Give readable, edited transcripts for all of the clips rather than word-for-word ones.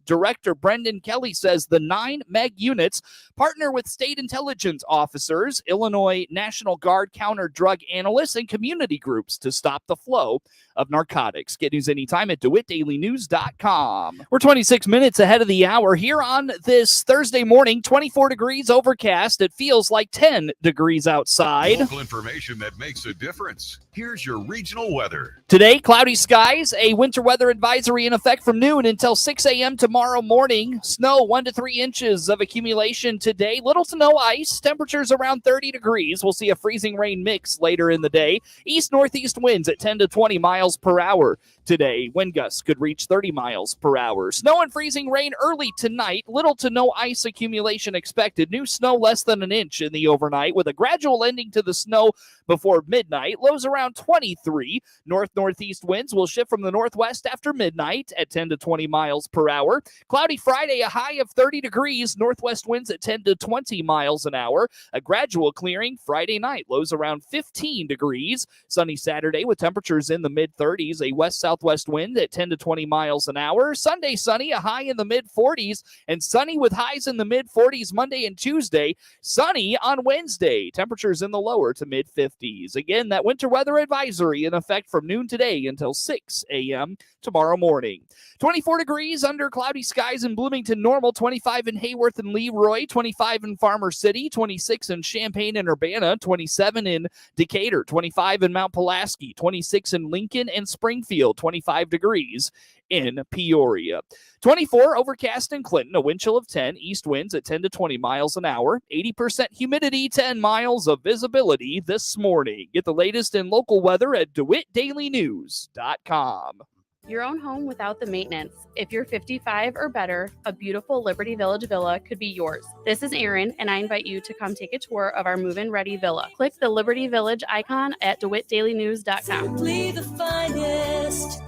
Director Brendan Kelly says the 9 MEG units partner with state intelligence officers, Illinois National Guard counter-drug analysts, and community groups to stop the flow of narcotics. Get news anytime at DeWittDailyNews.com. We're 26 minutes ahead of the hour here on this Thursday morning, 24 degrees overcast. It feels like 10 degrees outside. Local information that makes a difference. Here's your regional weather. Today, cloudy skies, a winter weather advisory in effect from noon until 6 a.m. tomorrow morning. Snow 1 to 3 inches of accumulation today. Little to no ice. Temperatures around 30 degrees. We'll see a freezing rain mix later in the day. East-northeast winds at 10 to 20 miles per hour today. Wind gusts could reach 30 miles per hour. Snow and freezing rain early tonight. Little to no ice accumulation expected. New snow less than an inch in the overnight with a gradual ending to the snow before midnight. Lows around 23. North-northeast winds will shift from the northwest after midnight at 10 to 20 miles per hour. Cloudy Friday, a high of 30 degrees. Northwest winds at 10 to 20 miles an hour. A gradual clearing Friday night. Lows around 15 degrees. Sunny Saturday with temperatures in the mid-30s. A west-southwest wind at 10 to 20 miles an hour. Sunday sunny, a high in the mid-40s. And sunny with highs in the mid-40s Monday and Tuesday. Sunny on Wednesday. Temperatures in the lower to mid-50s. Again, that winter weather advisory in effect from noon today until 6 a.m. tomorrow morning. 24 degrees under cloudy skies in Bloomington normal, 25 in Hayworth and Leroy, 25 in Farmer City, 26 in Champaign and Urbana, 27 in Decatur, 25 in Mount Pulaski, 26 in Lincoln and Springfield, 25 degrees in Peoria. 24 overcast in Clinton, a wind chill of 10, east winds at 10 to 20 miles an hour, 80% humidity, 10 miles of visibility this morning. Get the latest in local weather at DeWittDailyNews.com. Your own home without the maintenance. If you're 55 or better, a beautiful Liberty Village villa could be yours. This is Erin, and I invite you to come take a tour of our move-in ready villa. Click the Liberty Village icon at DeWittDailyNews.com. Simply the finest.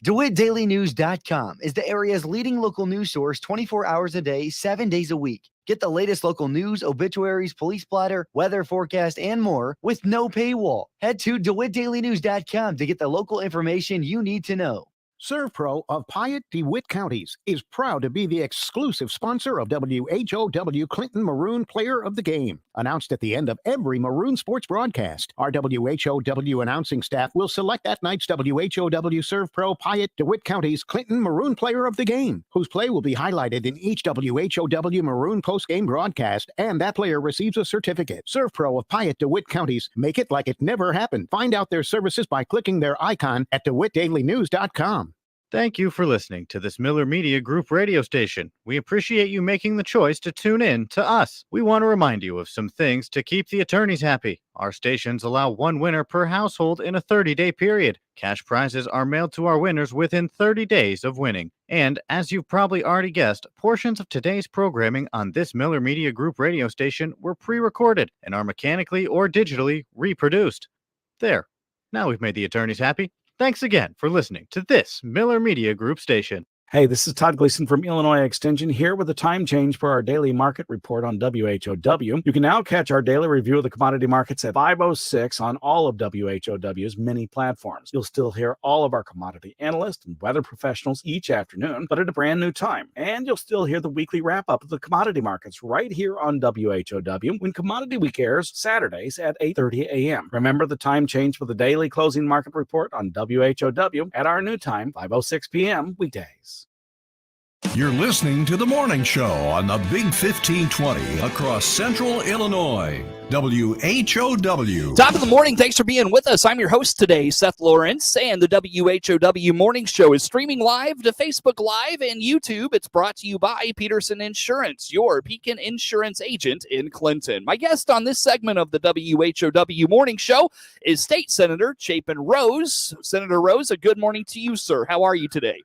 DeWittDailyNews.com is the area's leading local news source 24 hours a day, 7 days a week. Get the latest local news, obituaries, police blotter, weather forecast, and more with no paywall. Head to DeWittDailyNews.com to get the local information you need to know. ServPro of Piatt DeWitt Counties is proud to be the exclusive sponsor of WHOW Clinton Maroon Player of the Game. Announced at the end of every Maroon sports broadcast, our WHOW announcing staff will select that night's WHOW ServPro Piatt DeWitt Counties Clinton Maroon Player of the Game, whose play will be highlighted in each WHOW Maroon postgame broadcast, and that player receives a certificate. ServPro of Piatt DeWitt Counties. Make it like it never happened. Find out their services by clicking their icon at DeWittDailyNews.com. Thank you for listening to this Miller Media Group radio station. We appreciate you making the choice to tune in to us. We want to remind you of some things to keep the attorneys happy. Our stations allow one winner per household in a 30-day period. Cash prizes are mailed to our winners within 30 days of winning. And as you've probably already guessed, portions of today's programming on this Miller Media Group radio station were pre-recorded and are mechanically or digitally reproduced. There. Now we've made the attorneys happy. Thanks again for listening to this Miller Media Group station. Hey, this is Todd Gleason from Illinois Extension here with a time change for our daily market report on WHOW. You can now catch our daily review of the commodity markets at 5:06 on all of WHOW's many platforms. You'll still hear all of our commodity analysts and weather professionals each afternoon, but at a brand new time. And you'll still hear the weekly wrap-up of the commodity markets right here on WHOW when Commodity Week airs Saturdays at 8:30 a.m. Remember the time change for the daily closing market report on WHOW at our new time, 5:06 p.m. weekdays. You're listening to The Morning Show on the Big 1520 across Central Illinois. WHOW. Top of the morning. Thanks for being with us. I'm your host today, Seth Lawrence, and the WHOW Morning Show is streaming live to Facebook Live and YouTube. It's brought to you by Peterson Insurance, your Pekin Insurance agent in Clinton. My guest on this segment of the WHOW Morning Show is State Senator Chapin Rose. Senator Rose, a good morning to you, sir. How are you today?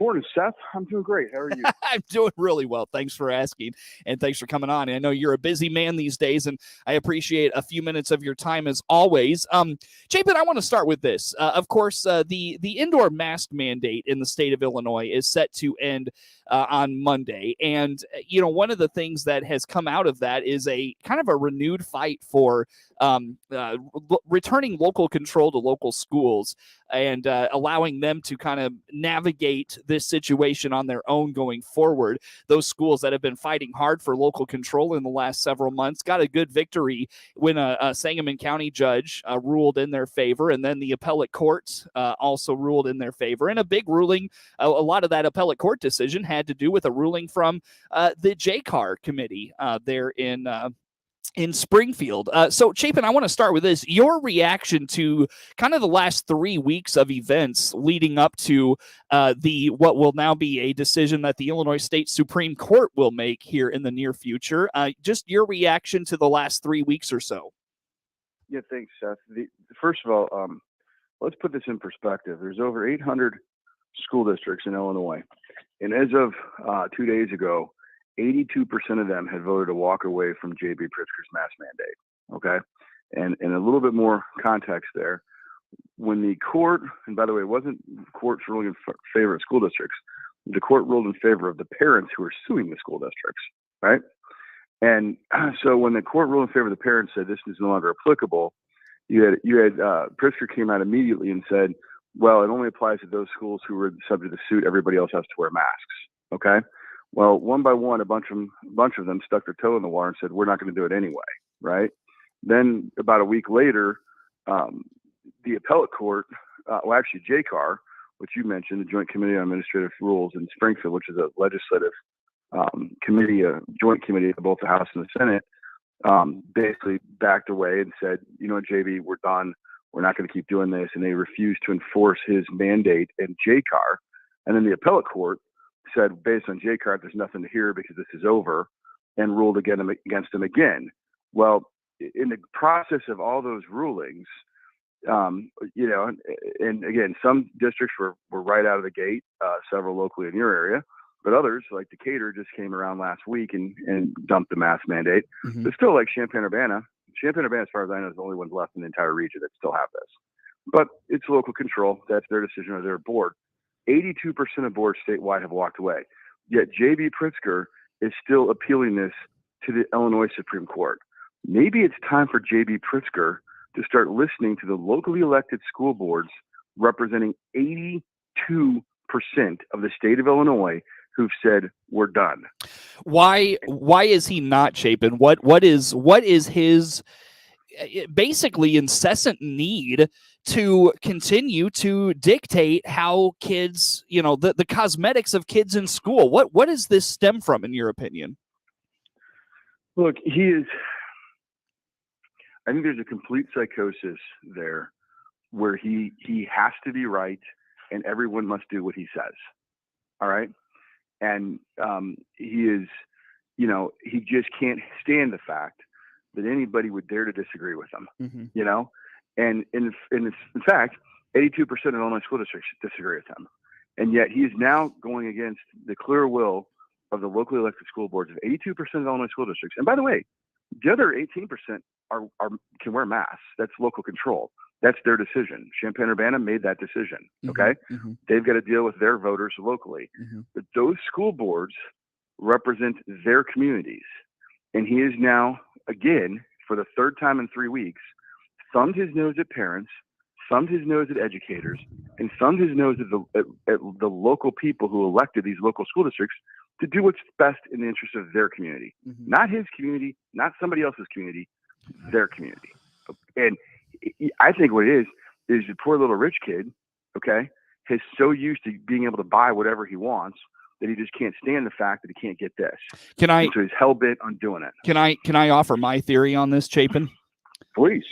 Morning, Seth. I'm doing great. How are you? I'm doing really well. Thanks for asking, and thanks for coming on. I know you're a busy man these days, and I appreciate a few minutes of your time as always. Chapin, I want to start with this. Of course, the indoor mask mandate in the state of Illinois is set to end on Monday, and one of the things that has come out of that is a kind of a renewed fight for returning local control to local schools. and allowing them to kind of navigate this situation on their own going forward. Those schools that have been fighting hard for local control in the last several months got a good victory when a Sangamon County judge ruled in their favor, and then the appellate court also ruled in their favor. And a big ruling, a lot of that appellate court decision had to do with a ruling from the JCAR committee there in Springfield. So, Chapin, I want to start with this. Your reaction to kind of the last 3 weeks of events leading up to what will now be a decision that the Illinois State Supreme Court will make here in the near future. Just your reaction to the last 3 weeks or so. Yeah, thanks, Seth. First of all, let's put this in perspective. There's over 800 school districts in Illinois. And as of 2 days ago, 82% of them had voted to walk away from J.B. Pritzker's mask mandate. Okay. And a little bit more context there. When the court, and by the way, it wasn't the court's ruling in favor of school districts, the court ruled in favor of the parents who are suing the school districts. Right. And so when the court ruled in favor of the parents, said this is no longer applicable, you had Pritzker came out immediately and said, well, it only applies to those schools who were subject to the suit. Everybody else has to wear masks. Okay. Well, one by one, a bunch of them stuck their toe in the water and said, we're not going to do it anyway. Right. Then about a week later, the appellate court, actually JCAR, which you mentioned, the Joint Committee on Administrative Rules in Springfield, which is a legislative committee, a joint committee of both the House and the Senate, basically backed away and said, you know what, JB, we're done. We're not going to keep doing this. And they refused to enforce his mandate in JCAR. And then the appellate court said, based on JCAR, there's nothing to hear because this is over, and ruled against him again. Well, in the process of all those rulings, and again, some districts were right out of the gate, several locally in your area, but others, like Decatur, just came around last week and dumped the mask mandate. Mm-hmm. But still, like Champaign-Urbana, as far as I know, is the only ones left in the entire region that still have this. But it's local control. That's their decision of their board. 82% of boards statewide have walked away. Yet J.B. Pritzker is still appealing this to the Illinois Supreme Court. Maybe it's time for J.B. Pritzker to start listening to the locally elected school boards representing 82% of the state of Illinois who've said we're done. Why is he not, Chapin? What is his basically incessant need to continue to dictate how kids, the cosmetics of kids in school? What does this stem from, in your opinion? Look, I think there's a complete psychosis there where he has to be right and everyone must do what he says. All right. And he just can't stand the fact that anybody would dare to disagree with him, mm-hmm. And in fact, 82% of Illinois school districts disagree with him. And yet he is now going against the clear will of the locally elected school boards of 82% of Illinois school districts. And by the way, the other 18% can wear masks. That's local control. That's their decision. Champaign-Urbana made that decision. Okay. Mm-hmm. They've got to deal with their voters locally, mm-hmm. but those school boards represent their communities. And he is now, again, for the third time in 3 weeks, thumbed his nose at parents, thumbed his nose at educators, and thumbed his nose at the local people who elected these local school districts to do what's best in the interest of their community. Mm-hmm. Not his community, not somebody else's community, their community. And I think what it is the poor little rich kid, okay, is so used to being able to buy whatever he wants that he just can't stand the fact that he can't get this. So he's hell-bent on doing it. Can I offer my theory on this, Chapin? Please.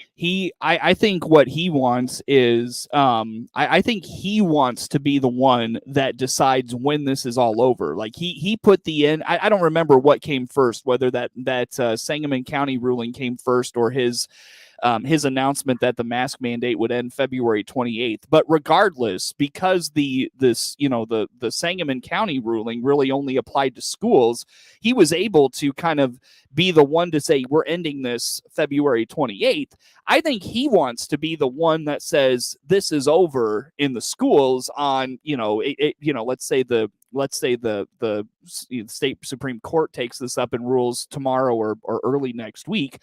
I think what he wants is, I think he wants to be the one that decides when this is all over. Like he put the end. I don't remember what came first, whether that Sangamon County ruling came first or his announcement that the mask mandate would end February 28th. But regardless, because the Sangamon County ruling really only applied to schools, he was able to kind of be the one to say, we're ending this February 28th. I think he wants to be the one that says this is over in the schools on, let's say the state Supreme Court takes this up and rules tomorrow or early next week.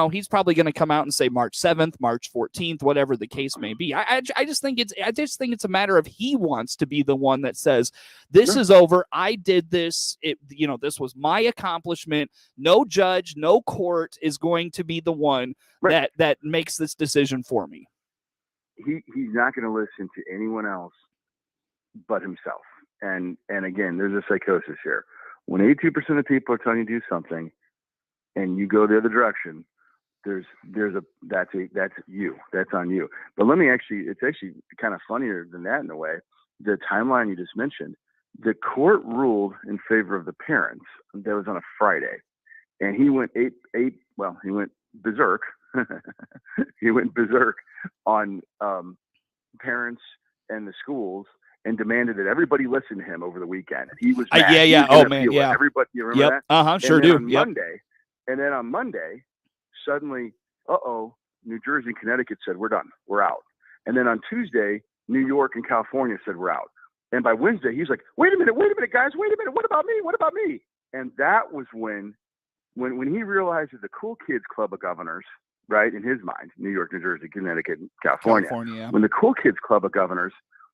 he's probably going to come out and say March 7th, March 14th, whatever the case may be. I just think it's a matter of he wants to be the one that says, this is over. I did this. This was my accomplishment. No judge, no court is going to be the one that makes this decision for me. He's not going to listen to anyone else but himself. And again, there's a psychosis here. When 82% of people are telling you to do something and you go the other direction, that's you. That's on you. But it's actually kind of funnier than that in a way. The timeline you just mentioned, the court ruled in favor of the parents. That was on a Friday. And he went he went berserk. He went berserk on parents and the schools and demanded that everybody listen to him over the weekend. And he was mad. Everybody, you remember that? Sure do. And then on Monday, suddenly, New Jersey and Connecticut said, we're done. We're out. And then on Tuesday, New York and California said, we're out. And by Wednesday, he's like, wait a minute, guys, wait a minute. What about me? And that was when he realized that the cool kids club of governors, right, in his mind, New York, New Jersey, Connecticut, and California, when the cool kids club of governors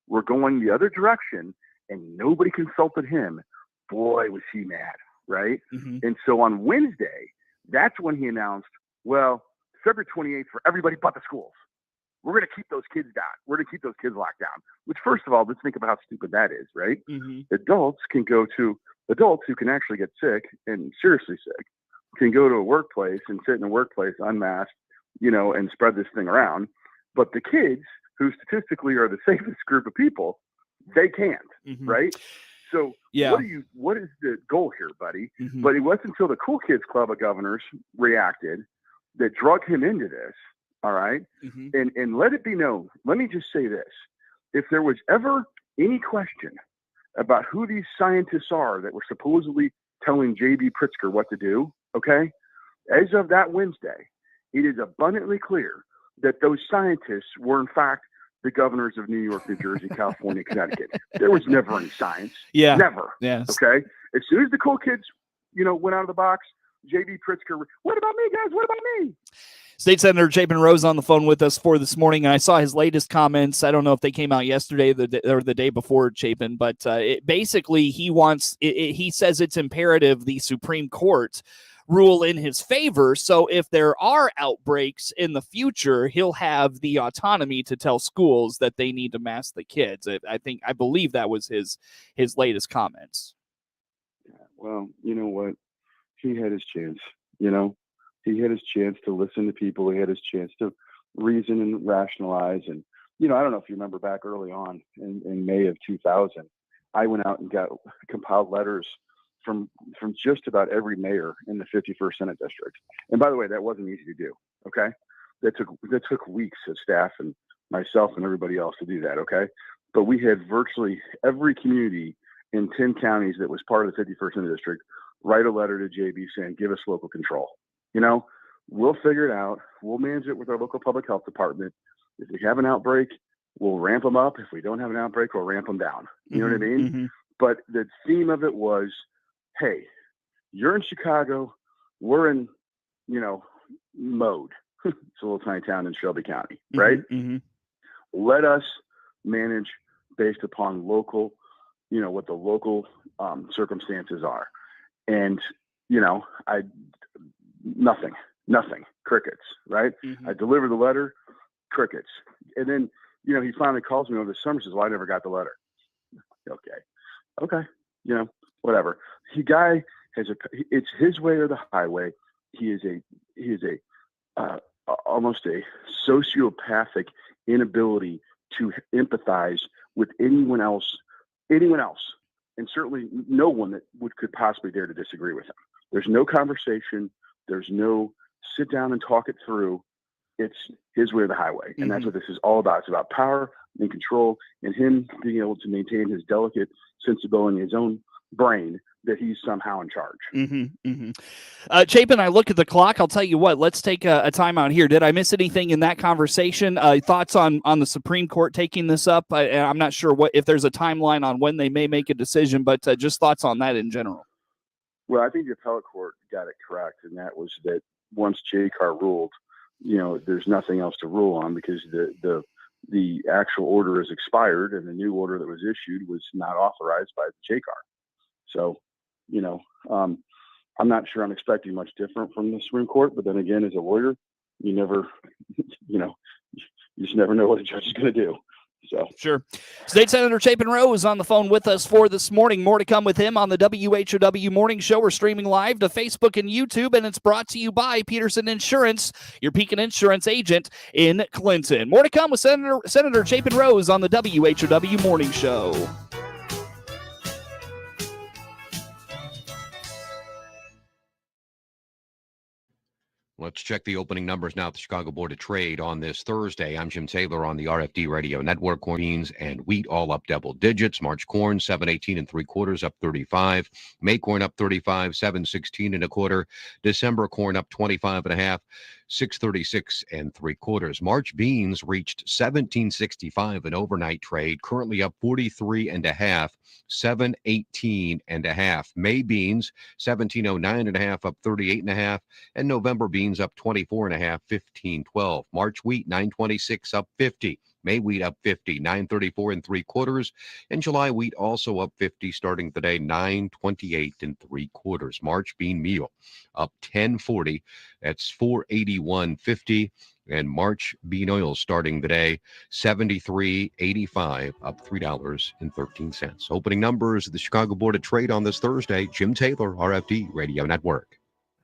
were going the other direction and nobody consulted him, boy, was he mad, right? Mm-hmm. And so on Wednesday, that's when he announced, well, February 28th for everybody but the schools. We're going to keep those kids down. We're going to keep those kids locked down. Which, first of all, let's think about how stupid that is, right? Mm-hmm. Adults who can actually get sick and seriously sick can go to a workplace and sit in a workplace unmasked, and spread this thing around. But the kids, who statistically are the safest group of people, they can't, right? So what is the goal here, buddy? Mm-hmm. But it wasn't until the Cool Kids Club of Governors reacted that drug him into this, all right? Mm-hmm. And let it be known, let me just say this. If there was ever any question about who these scientists are that were supposedly telling J.B. Pritzker what to do, okay? As of that Wednesday, it is abundantly clear that those scientists were, in fact, the governors of New York, New Jersey, California, Connecticut. There was never any science. Yeah. Never. Yes. Okay? As soon as the cool kids, went out of the box, J.B. Pritzker, what about me, guys? What about me? State Senator Chapin Rose on the phone with us for this morning, and I saw his latest comments. I don't know if they came out yesterday or the day before, Chapin, but basically he says it's imperative the Supreme Court rule in his favor. So if there are outbreaks in the future, he'll have the autonomy to tell schools that they need to mask the kids. I believe that was his latest comments. Well, you know what? He had his chance, He had his chance to listen to people. He had his chance to reason and rationalize. And, I don't know if you remember back early on in May of 2000, I went out and compiled letters from just about every mayor in the 51st Senate District. And by the way, that wasn't easy to do, okay? That took weeks of staff and myself and everybody else to do that, okay? But we had virtually every community in 10 counties that was part of the 51st Senate District write a letter to JB saying, give us local control. We'll figure it out. We'll manage it with our local public health department. If we have an outbreak, we'll ramp them up. If we don't have an outbreak, we'll ramp them down. You know what I mean? Mm-hmm. But the theme of it was, hey, you're in Chicago. We're in, Mode. It's a little tiny town in Shelby County, right? Mm-hmm. Let us manage based upon local, what the local circumstances are. And, nothing, crickets, right? Mm-hmm. I delivered the letter, crickets. And then, he finally calls me over the summer and says, well, I never got the letter. Okay. Whatever. It's his way or the highway. He is almost a sociopathic inability to empathize with anyone else, and certainly no one that could possibly dare to disagree with him. There's no conversation. There's no sit down and talk it through. It's his way or the highway. And that's what this is all about. It's about power and control and him being able to maintain his delicate sensibility in his own brain that he's somehow in charge. Mm-hmm, mm-hmm. Chapin, I look at the clock. I'll tell you what, let's take a timeout here. Did I miss anything in that conversation? Thoughts on the Supreme Court taking this up? I'm not sure if there's a timeline on when they may make a decision, but just thoughts on that in general. Well, I think the appellate court got it correct, and that was that once JCAR ruled, there's nothing else to rule on because the actual order is expired and the new order that was issued was not authorized by the JCAR. So, I'm not sure I'm expecting much different from the Supreme Court, but then again, as a lawyer, you never, you just never know what a judge is going to do. So sure. State Senator Chapin Rose on the phone with us for this morning. More to come with him on the WHOW Morning Show. We're streaming live to Facebook and YouTube, and it's brought to you by Peterson Insurance, your Pekin Insurance agent in Clinton. More to come with Senator Chapin Rose on the WHOW Morning Show. Let's check the opening numbers now at the Chicago Board of Trade on this Thursday. I'm Jim Taylor on the RFD Radio Network. Corn, beans, and wheat all up double digits. March corn, 7.18 3/4, up 35. May corn up 35, 7.16 1/4. December corn up 25.5, 6.36 3/4. March beans reached 17.65 an overnight trade, currently up 43.5, 7.18 1/2. May beans 17.09 1/2, up 38.5, and November beans up 24.5, 15.12. March wheat 9.26 up 50. May wheat up 50, 9.34 3/4, and July wheat also up 50, starting today 9.28 3/4. March bean meal up 10.40, that's 481.50, and March bean oil starting today 73.85, up $3.13. Opening numbers of the Chicago Board of Trade on this Thursday. Jim Taylor, RFD Radio Network.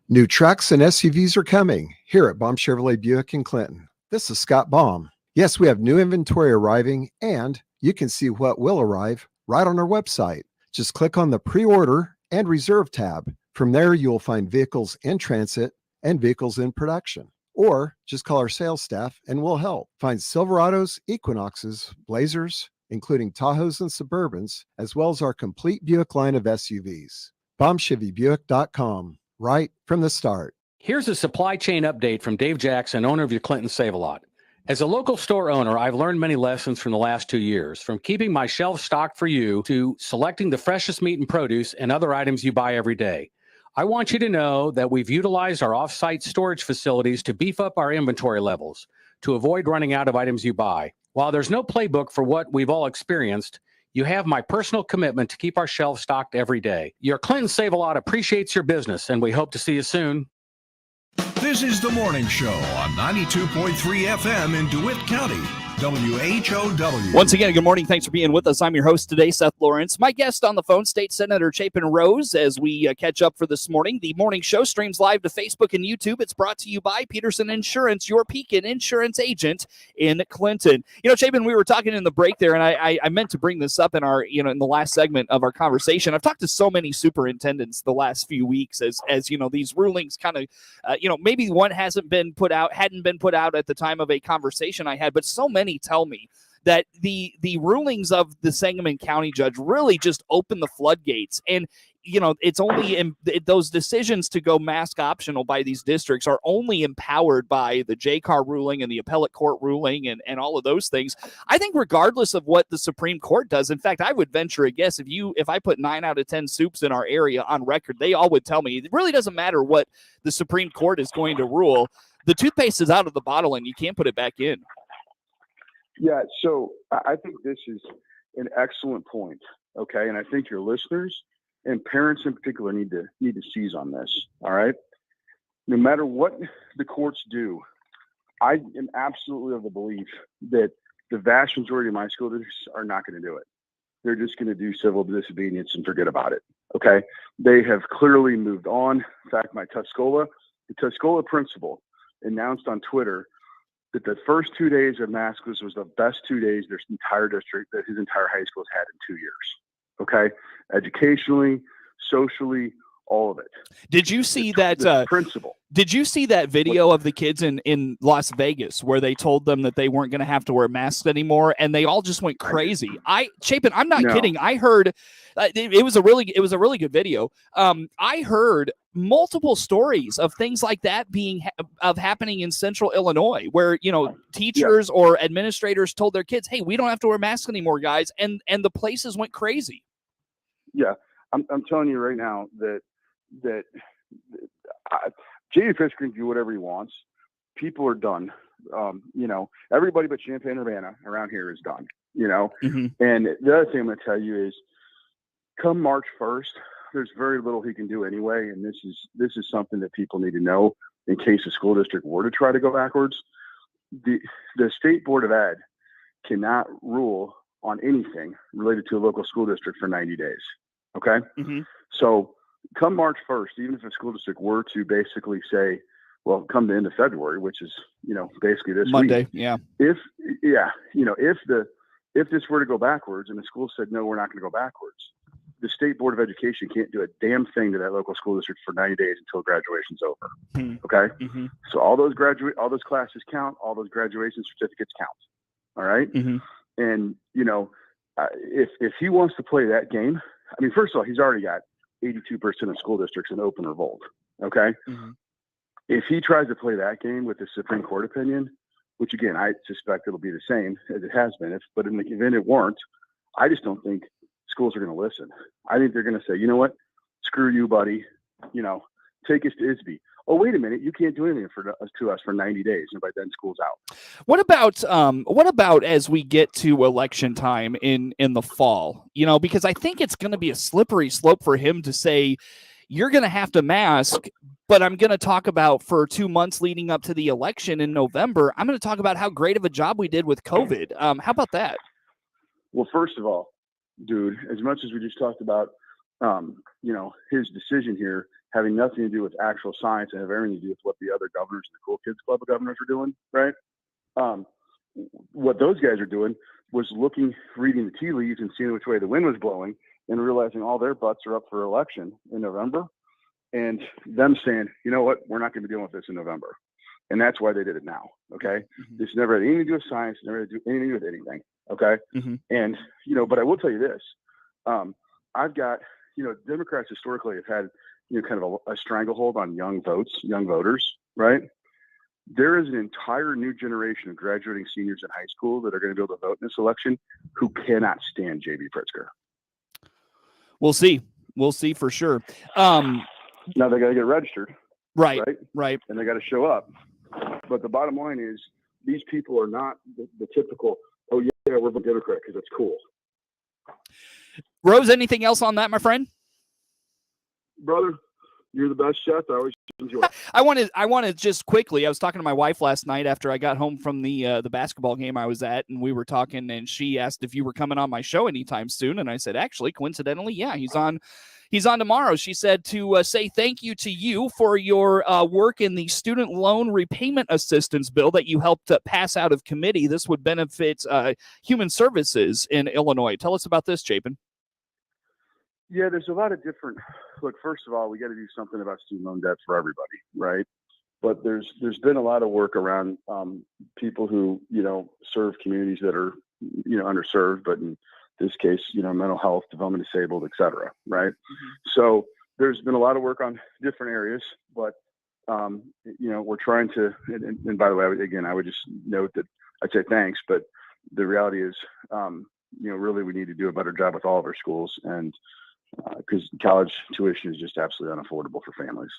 New trucks and SUVs are coming here at Baum Chevrolet Buick in Clinton. This is Scott Baum. Yes, we have new inventory arriving, and you can see what will arrive right on our website. Just click on the pre-order and reserve tab. From there, you will find vehicles in transit and vehicles in production. Or just call our sales staff and we'll help. Find Silverados, Equinoxes, Blazers, including Tahoes and Suburbans, as well as our complete Buick line of SUVs. BaumChevyBuick.com, right from the start. Here's a supply chain update from Dave Jackson, owner of your Clinton Save-A-Lot. As a local store owner, I've learned many lessons from the last 2 years, from keeping my shelves stocked for you to selecting the freshest meat and produce and other items you buy every day. I want you to know that we've utilized our off-site storage facilities to beef up our inventory levels to avoid running out of items you buy. While there's no playbook for what we've all experienced, you have my personal commitment to keep our shelves stocked every day. Your Clinton Save-A-Lot appreciates your business, and we hope to see you soon. This is The Morning Show on 92.3 FM in DeWitt County, WHOW. Once again, good morning. Thanks for being with us. I'm your host today, Seth Lawrence. My guest on the phone, State Senator Chapin Rose, as we catch up for this morning. The morning show streams live to Facebook and YouTube. It's brought to you by Peterson Insurance, your Pekin Insurance agent in Clinton. Chapin, we were talking in the break there, and I meant to bring this up in our, in the last segment of our conversation. I've talked to so many superintendents the last few weeks as these rulings kind of, maybe one hadn't been put out at the time of a conversation I had, but so many tell me that the rulings of the Sangamon County judge really just open the floodgates. And, it's only those decisions to go mask optional by these districts are only empowered by the JCAR ruling and the appellate court ruling and all of those things. I think regardless of what the Supreme Court does, in fact, I would venture a guess if I put 9 out of 10 soups in our area on record, they all would tell me it really doesn't matter what the Supreme Court is going to rule. The toothpaste is out of the bottle and you can't put it back in. Yeah, so I think this is an excellent point, okay? And I think your listeners and parents in particular need to seize on this, all right? No matter what the courts do, I am absolutely of the belief that the vast majority of my school districts are not going to do it. They're just going to do civil disobedience and forget about it, okay? They have clearly moved on. In fact, the Tuscola principal announced on Twitter that the first 2 days of maskless was the best 2 days his entire high school has had in 2 years. Okay, educationally, socially, all of it. Did you see that principle? Did you see that video of the kids in Las Vegas where they told them that they weren't going to have to wear masks anymore, and they all just went crazy? Chapin, I'm not kidding. I heard it was a really good video. I heard multiple stories of things like that happening in Central Illinois, where teachers or administrators told their kids, "Hey, we don't have to wear masks anymore, guys," and the places went crazy. Yeah, I'm telling you right now that J.D. Pritzker can do whatever he wants. People are done. Everybody but Champaign-Urbana around here is done, Mm-hmm. And the other thing I'm going to tell you is come March 1st, there's very little he can do anyway. And this is something that people need to know in case the school district were to try to go backwards. The State Board of Ed cannot rule on anything related to a local school district for 90 days. Okay. Mm-hmm. So come March 1st, even if a school district were to basically say, well, come the end of February, which is, basically this Monday. week. Yeah. If this were to go backwards and the school said, no, we're not going to go backwards, the State Board of Education can't do a damn thing to that local school district for 90 days until graduation's over. Mm-hmm. Okay. Mm-hmm. So all those classes count, all those graduation certificates count. All right. Mm-hmm. And, if he wants to play that game, I mean, first of all, he's already got 82% of school districts in open revolt. Okay. Mm-hmm. If he tries to play that game with the Supreme Court opinion, which again, I suspect it'll be the same as it has been, but in the event it weren't, I just don't think schools are going to listen. I think they're going to say, you know what, screw you, buddy. Take us to ISB. Oh, wait a minute, you can't do anything to us for 90 days, and by then school's out. What about as we get to election time in the fall? Because I think it's going to be a slippery slope for him to say, you're going to have to mask, but I'm going to talk about for 2 months leading up to the election in November, I'm going to talk about how great of a job we did with COVID. How about that? Well, first of all, dude, as much as we just talked about, his decision here having nothing to do with actual science and have everything to do with what the other governors and the Cool Kids Club of governors are doing, right? What those guys are doing was reading the tea leaves and seeing which way the wind was blowing and realizing all their butts are up for election in November, and them saying, you know what, we're not going to be dealing with this in November. And that's why they did it now. Okay. Mm-hmm. This never had anything to do with science, never had anything to do with anything. Okay. Mm-hmm. And, but I will tell you this, I've got, Democrats historically have had, kind of a stranglehold on young voters, right? There is an entire new generation of graduating seniors in high school that are going to be able to vote in this election who cannot stand J.B. Pritzker. We'll see. We'll see for sure. Now they got to get registered. Right. And they got to show up. But the bottom line is these people are not the typical, oh, yeah, we're a Democrat because it's cool. Rose, anything else on that, my friend? Brother, you're the best chef. I always enjoy it. I wanted just quickly, I was talking to my wife last night after I got home from the basketball game I was at, and we were talking, and she asked if you were coming on my show anytime soon, and I said, actually, coincidentally, yeah, he's on tomorrow. She said to say thank you to you for your work in the student loan repayment assistance bill that you helped pass out of committee. This would benefit human services in Illinois. Tell us about this, Chapin. Yeah, there's a lot of different. Look, first of all, we got to do something about student loan debt for everybody, right? But there's been a lot of work around people who serve communities that are underserved, but in this case, mental health, development disabled, et cetera, right? Mm-hmm. So there's been a lot of work on different areas, but we're trying to. And by the way, again, I would just note that I'd say thanks, but the reality is, really we need to do a better job with all of our schools, and because college tuition is just absolutely unaffordable for families,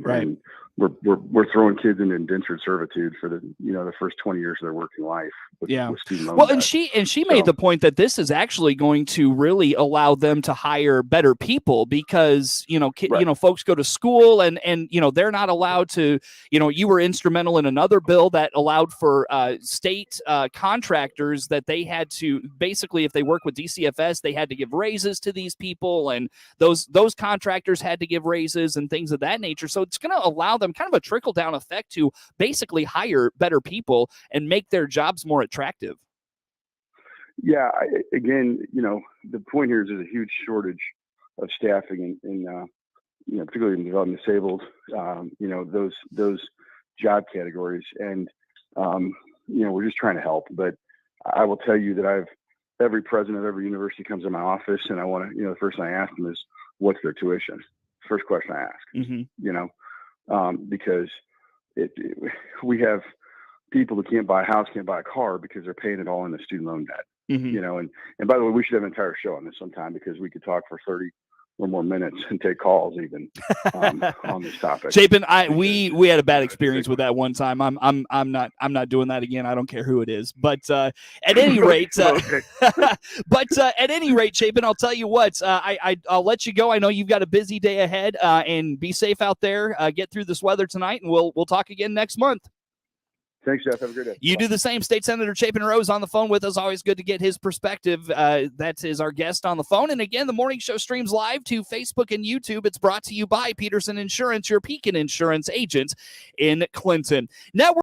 right. And we're throwing kids into indentured servitude for the first 20 years of their working life. With student loan debt. And she made the point that this is actually going to really allow them to hire better people because folks go to school and they're not allowed to. You were instrumental in another bill that allowed for state contractors that they had to basically, if they work with DCFS, they had to give raises to these people, and those contractors had to give raises and things of that nature. So it's going to allow them kind of a trickle down effect to basically hire better people and make their jobs more attractive. Yeah. Again, the point here is there's a huge shortage of staffing in particularly in development disabled, those job categories. And, we're just trying to help, but I will tell you that every president of every university comes in my office and I want to, the first thing I ask them is what's their tuition? First question I ask, mm-hmm. Because we have people who can't buy a house, can't buy a car because they're paying it all in the student loan debt, mm-hmm. And by the way, we should have an entire show on this sometime because we could talk for 30, more minutes and take calls even on this topic. Chapin, we had a bad experience with that one time. I'm not doing that again. I don't care who it is. But at any rate, at any rate, Chapin, I'll tell you what. I'll let you go. I know you've got a busy day ahead, and be safe out there. Get through this weather tonight, and we'll talk again next month. Thanks, Jeff. Have a good day. You do the same. State Senator Chapin Rose on the phone with us. Always good to get his perspective. That is our guest on the phone. And again, the morning show streams live to Facebook and YouTube. It's brought to you by Peterson Insurance, your Pekin Insurance agent in Clinton. Network.